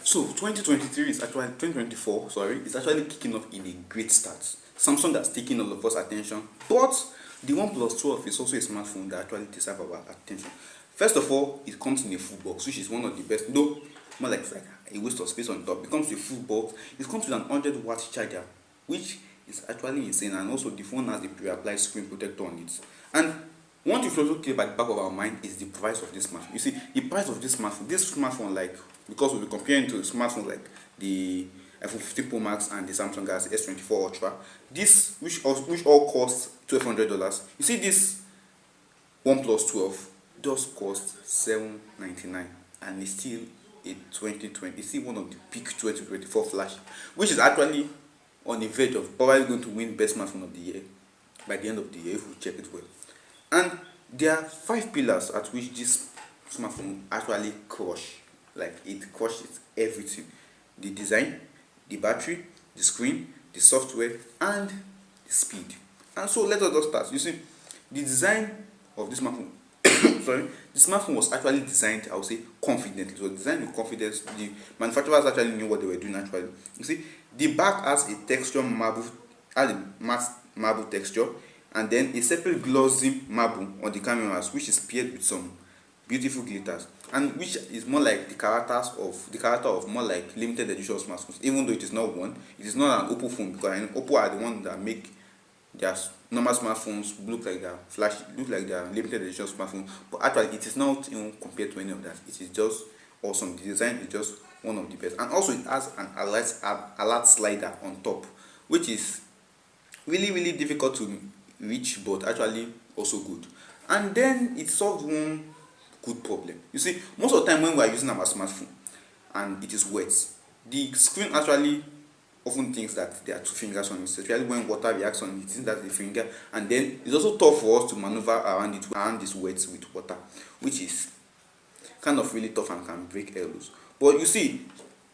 So 2023 is actually 2024, sorry, is actually kicking off in a great start. Samsung that's taking all of us attention, but the OnePlus 12 is also a smartphone that actually deserves our attention. First of all, it comes in a full box, which is one of the best. Though more like it's like a waste of space on top. It comes with a full box. It comes with an 100-watt charger, which is actually insane, and also the phone has a pre-applied screen protector on it. And one thing to also keep at the back of our mind is the price of this smartphone. You see, the price of this smartphone, like, because we'll be comparing to smartphones like the iPhone 15 Pro Max and the Samsung Galaxy S24 Ultra, this which all cost $1,200. You see, this OnePlus 12 does cost $799, and it's still a 2020. It's still one of the peak 2024 flash, which is actually on the verge of probably going to win best smartphone of the year by the end of the year if we check it well. And there are 5 pillars at which this smartphone actually crush. Like, it crushes everything: the design, the battery, the screen, the software, and the speed. And so let us just start. You see, the design of this smartphone sorry, the smartphone was actually designed, I would say, confidently. It was designed with confidence. The manufacturers actually knew what they were doing actually. You see, the back has a matte marble texture, and then a separate glossy marble on the cameras, which is paired with some beautiful glitters, and which is more like the character of more like limited edition smartphones. Even though it is not one, it is not an Oppo phone, because Oppo are the ones that make their normal smartphones look like their limited edition smartphone. But actually, it is not even compared to any of that. It is just awesome. The design is just one of the best, and also it has an alert slider on top, which is really difficult to reach, but actually also good. And then it solves one good problem. You see, most of the time when we are using our smartphone and it is wet, the screen actually often thinks that there are 2 fingers on it, especially when water reacts on it. It thinks that's a finger, and then it's also tough for us to maneuver around this wet with water, which is kind of really tough and can break elbows. But you see,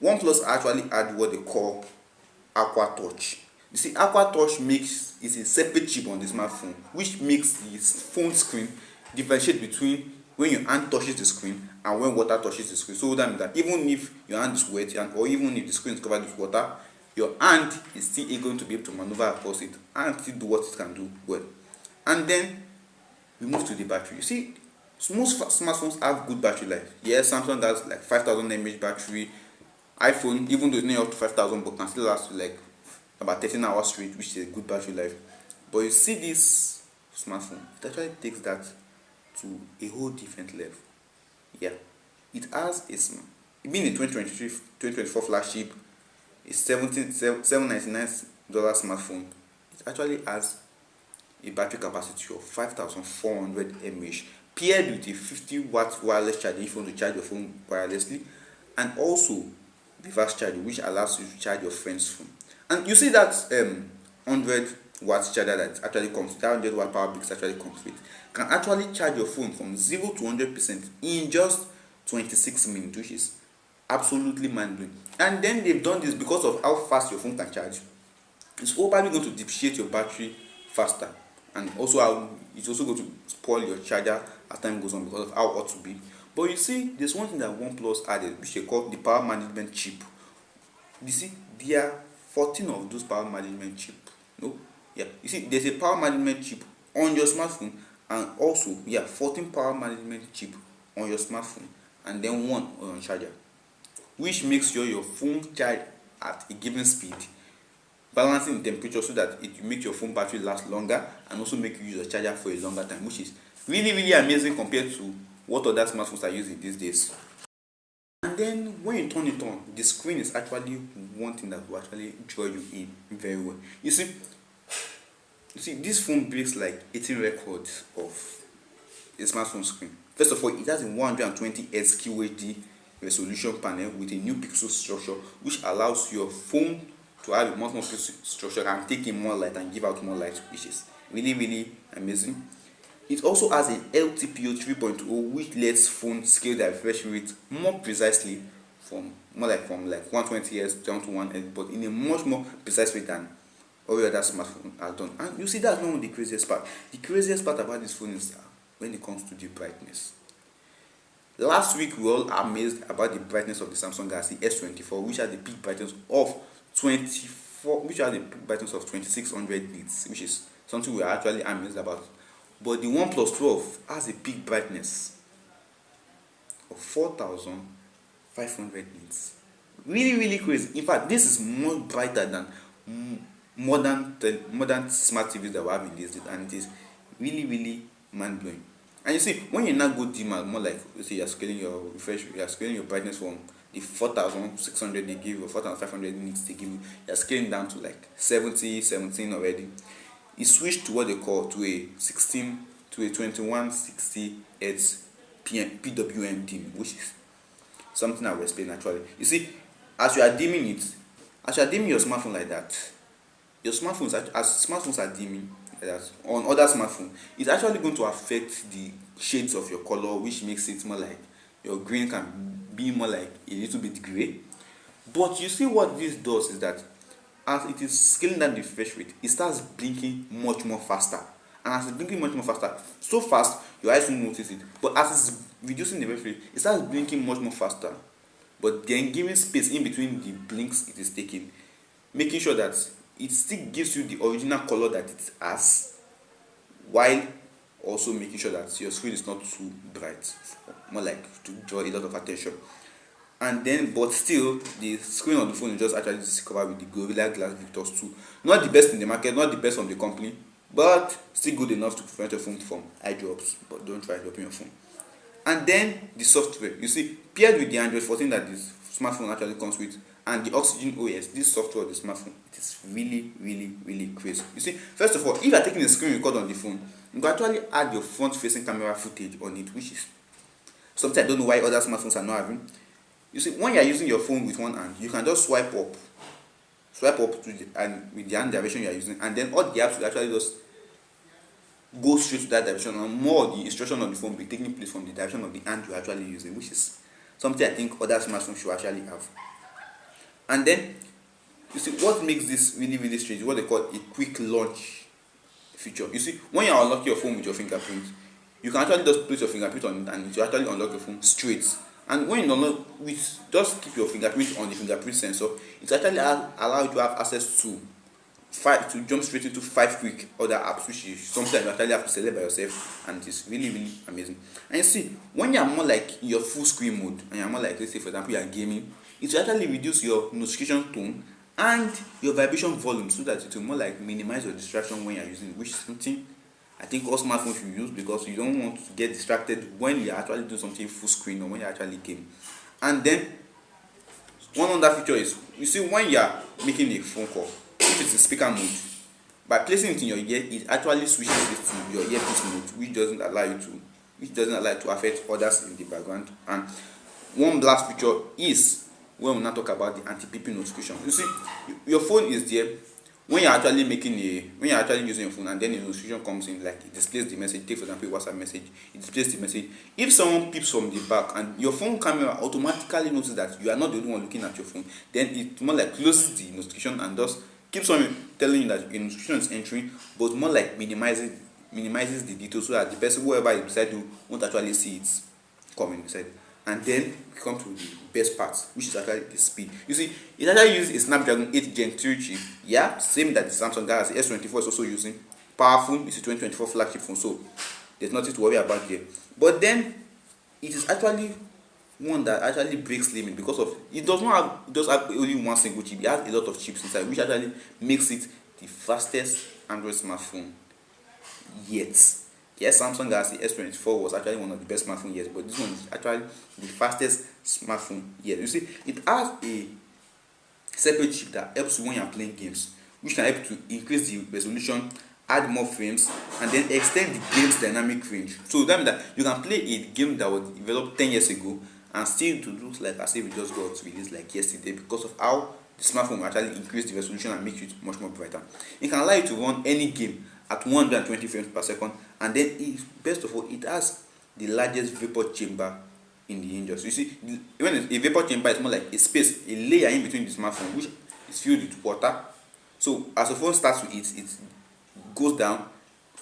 OnePlus actually add what they call Aqua Touch. You see, Aqua Touch is a separate chip on the smartphone, which makes the phone screen differentiate between when your hand touches the screen and when water touches the screen. So that means that even if your hand is wet, or even if the screen is covered with water, your hand is still going to be able to maneuver across it and still do what it can do well. And then we move to the battery. You see, most smartphones have good battery life. Yes, Samsung has like 5,000 mAh battery. iPhone, even though it's not up to 5,000, but can still last like about 13 hours straight, which is a good battery life. But you see, this smartphone, it actually takes that to a whole different level. Yeah, it has being a 2024 flagship, a $799 smartphone. It actually has a battery capacity of 5,400 mAh, paired with a 50-watt wireless charger if you want to charge your phone wirelessly, and also reverse charging, which allows you to charge your friend's phone. And you see that 100-watt charger that actually comes, that 100-watt power brick actually comes with, can actually charge your phone from 0 to 100% in just 26 minutes, which is absolutely mind-blowing. And then they've done this because of how fast your phone can charge. It's probably going to depreciate your battery faster, and also it's also going to spoil your charger as time goes on because of how hot to be. But you see, there's one thing that OnePlus added, which they call the power management chip. You see, there are 14 of those power management chip. No, yeah. You see, there's a power management chip on your smartphone, and also 14 power management chip on your smartphone, and then one on your charger, which makes sure your phone charge at a given speed, balancing the temperature so that it will make your phone battery last longer, and also make you use your charger for a longer time, which is really amazing compared to what other smartphones are using these days. And then when you turn it on, the screen is actually one thing that will actually draw you in very well. You see, this phone breaks like 18 records of a smartphone screen. First of all, it has a 120 Hz QHD resolution panel with a new pixel structure, which allows your phone to have a much more pixel structure and take in more light and give out more light, which is really amazing. It also has an LTPO 3.0, which lets phones scale their refresh rate more precisely from 120 Hz down to 1 Hz, but in a much more precise way than all other smartphones are done. And you see, that's not the craziest part. The craziest part about this phone is when it comes to the brightness. Last week we all amazed about the brightness of the Samsung Galaxy S24, which has the peak brightness of 2600 nits, which is something we are actually amazed about. But the OnePlus 12 has a peak brightness of 4500 nits. Really crazy. In fact, this is more brighter than modern smart TVs that we have in these days, and it is really mind blowing. And you see, when you now go dimmer, more like, let's say you're scaling your brightness from the 4600 they give you, or 4500 nits they give you, you're scaling down to like 17 already. It switched to what they call to a 2160 Hz PWM dim, which is something I will explain actually. You see, as you are dimming your smartphone like that, as smartphones are dimming like that on other smartphones, it's actually going to affect the shades of your color, which makes it more like your green can be more like a little bit gray. But you see, what this does is that as it is scaling down the refresh rate, it starts blinking much more faster. And as it's blinking much more faster, so fast your eyes won't notice it. But as it's reducing the refresh rate, it starts blinking much more faster. But then giving space in between the blinks it is taking, making sure that it still gives you the original color that it has, while also making sure that your screen is not too bright, more like to draw a lot of attention. And then, but still, the screen on the phone is just actually covered with the Gorilla Glass Victus 2. Not the best in the market, not the best from the company, but still good enough to prevent your phone from eye drops. But don't try dropping your phone. And then the software, you see, paired with the Android 14 that this smartphone actually comes with, and the Oxygen OS, this software of the smartphone, it is really crazy. You see, first of all, if you are taking a screen record on the phone, you can actually add your front-facing camera footage on it, which is something I don't know why other smartphones are not having. You see, when you are using your phone with one hand, you can just swipe up to and with the hand direction you are using, and then all the apps will actually just go straight to that direction, and more of the instruction on the phone will be taking place from the direction of the hand you're actually using, which is something I think other smartphones should actually have. And then, you see, what makes this really strange is what they call a quick launch feature. You see, when you unlock your phone with your fingerprint, you can actually just place your fingerprint on it and it will actually unlock your phone straight. And when you unlock, just keep your fingerprint on the fingerprint sensor, it actually allows you to have access to jump straight into 5 quick other apps, which is something you actually have to select by yourself, and it is really amazing. And you see, when you are more like in your full screen mode, and you are more like, let's say for example you are gaming, it will actually reduce your notification tone and your vibration volume, so that it will more like minimize your distraction when you are using it, which is something I think all smartphones should use, because you don't want to get distracted when you are actually doing something full screen or when you are actually gaming. And then one other feature is, you see, when you are making a phone call, if it's in speaker mode, by placing it in your ear, it actually switches it to your earpiece mode, which doesn't allow it to affect others in the background. And one last feature is when we now talk about the anti-beeping notification. You see, your phone is there. When you're actually using your phone, and then a notification comes in, like it displays the message. Take for example a WhatsApp message, it displays the message. If someone peeps from the back and your phone camera automatically notices that you are not the only one looking at your phone, then it more like closes the notification and just keeps on telling you that a notification is entering, but more like minimizes the details, so that the person, whoever is beside you, won't actually see it coming beside. And then we come to the best part, which is actually the speed. You see, it actually uses a Snapdragon 8 Gen 3 chip. Yeah, same that the Samsung Galaxy S24 is also using. Powerful, it's a 2024 flagship phone, so there's nothing to worry about there. But then it is actually one that actually breaks limit, because of it does have only one single chip. It has a lot of chips inside, which actually makes it the fastest Android smartphone yet. Yes, Samsung Galaxy S24 was actually one of the best smartphones yet, but this one is actually the fastest smartphone yet. You see, it has a separate chip that helps you when you are playing games, which can help to increase the resolution, add more frames, and then extend the game's dynamic range. So that means that you can play a game that was developed 10 years ago and still to look like as if it just got released like yesterday, because of how the smartphone will actually increase the resolution and make it much more brighter. It can allow you to run any game at 120 frames per second, and then best of all, it has the largest vapor chamber in the industry. You see, when a vapor chamber is more like a space, a layer in between the smartphone, which is filled with water. So as the phone starts with it goes down,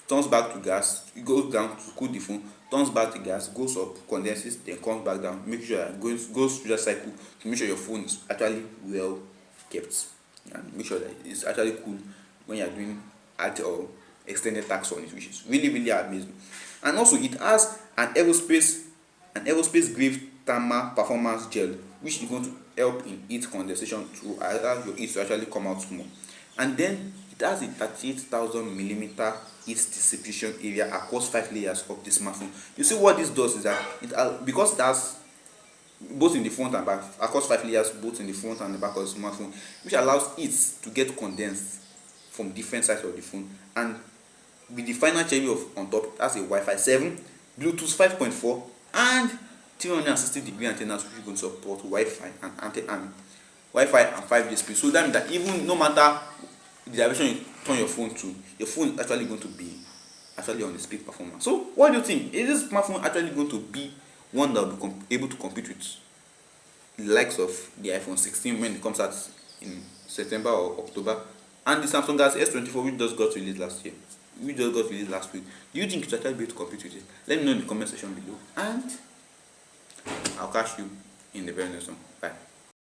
turns back to gas, it goes down to cool the phone, turns back the gas, goes up, condenses, then comes back down. Make sure that goes through that cycle to make sure your phone is actually well kept, and make sure that it's actually cool when you are doing add or extended tasks on it, which is really really amazing. And also it has an aerospace grade thermal performance gel, which is going to help in heat condensation to allow your heat to actually come out small. And then it has a 38,000 millimeter heat dissipation area across 5 layers of the smartphone. You see what this does is that because it has both in the front and back, across 5 layers, both in the front and the back of the smartphone, which allows it to get condensed from different sides of the phone. And with the final cherry of on top, that's a Wi-Fi 7, Bluetooth 5.4, and 360-degree antennas, which is going to support Wi-Fi and Wi-Fi and 5G speed. So that means that even no matter the direction you turn your phone to, your phone is actually going to be actually on the speed performance. So what do you think? Is this smartphone actually going to be one that will be able to compete with the likes of the iPhone 16 when it comes out in September or October, and the Samsung Galaxy S24, which just got released last week? Do you think it's actually be able to compete with it? Let me know in the comment section below, and I'll catch you in the very next one. Bye.